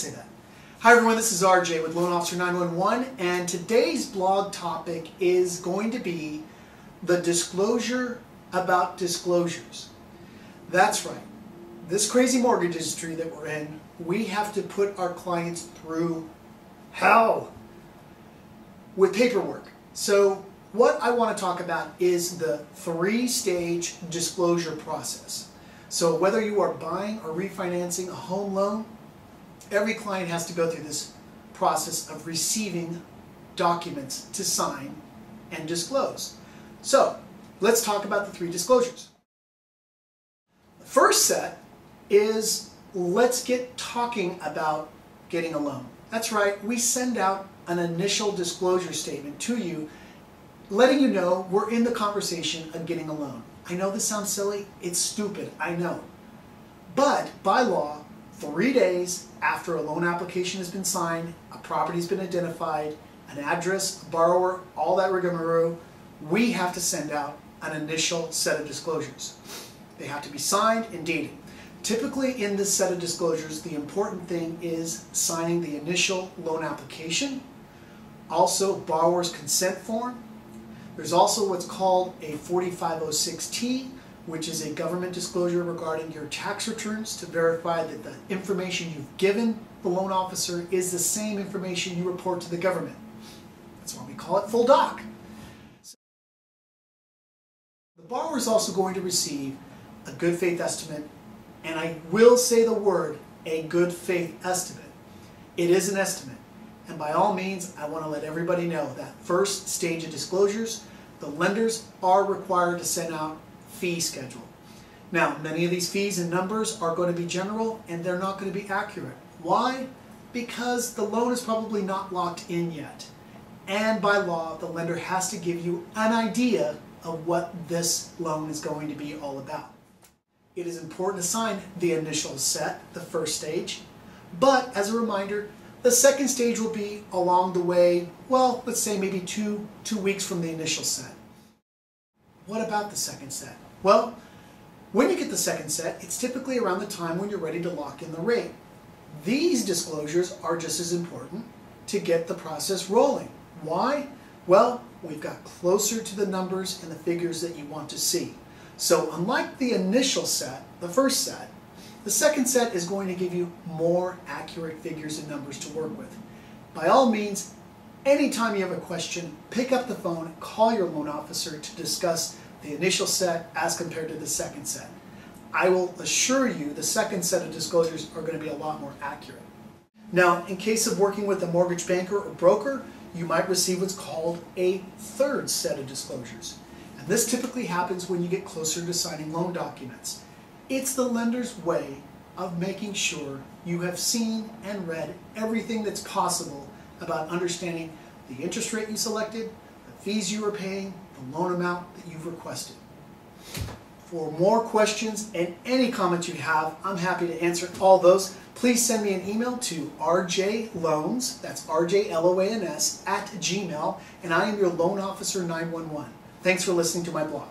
say that. Hi everyone, this is RJ with Loan Officer 911, and today's blog topic is going to be the disclosure about disclosures. That's right. This crazy mortgage industry that we're in, we have to put our clients through hell with paperwork. So what I want to talk about is the three-stage disclosure process. So whether you are buying or refinancing a home loan, every client has to go through this process of receiving documents to sign and disclose. So let's talk about the three disclosures. The first set is, let's get talking about getting a loan. That's right, we send out an initial disclosure statement to you, letting you know we're in the conversation of getting a loan. I know this sounds silly, it's stupid, I know. But by law, 3 days after a loan application has been signed, a property has been identified, an address, a borrower, all that rigmarole, we have to send out an initial set of disclosures. They have to be signed and dated. Typically in this set of disclosures, the important thing is signing the initial loan application, also borrower's consent form. There's also what's called a 4506T, which is a government disclosure regarding your tax returns to verify that the information you've given the loan officer is the same information you report to the government. That's why we call it full doc. The borrower is also going to receive a good faith estimate, and I will say the word, a good faith estimate. It is an estimate, and by all means, I want to let everybody know that first stage of disclosures, the lenders are required to send out fee schedule. Now, many of these fees and numbers are going to be general and they're not going to be accurate. Why? Because the loan is probably not locked in yet. And by law, the lender has to give you an idea of what this loan is going to be all about. It is important to sign the initial set, the first stage, but as a reminder, the second stage will be along the way, well, let's say maybe two weeks from the initial set. What about the second set? Well, when you get the second set, it's typically around the time when you're ready to lock in the rate. These disclosures are just as important to get the process rolling. Why? Well, we've got closer to the numbers and the figures that you want to see. So unlike the initial set, the first set, the second set is going to give you more accurate figures and numbers to work with. By all means, anytime you have a question, pick up the phone, call your loan officer to discuss the initial set as compared to the second set. I will assure you the second set of disclosures are going to be a lot more accurate. Now, in case of working with a mortgage banker or broker, you might receive what's called a third set of disclosures. And this typically happens when you get closer to signing loan documents. It's the lender's way of making sure you have seen and read everything that's possible about understanding the interest rate you selected, the fees you are paying, the loan amount that you've requested. For more questions and any comments you have, I'm happy to answer all those. Please send me an email to rjloans, that's RJLOANS, @gmail.com, and I am your Loan Officer 911. Thanks for listening to my blog.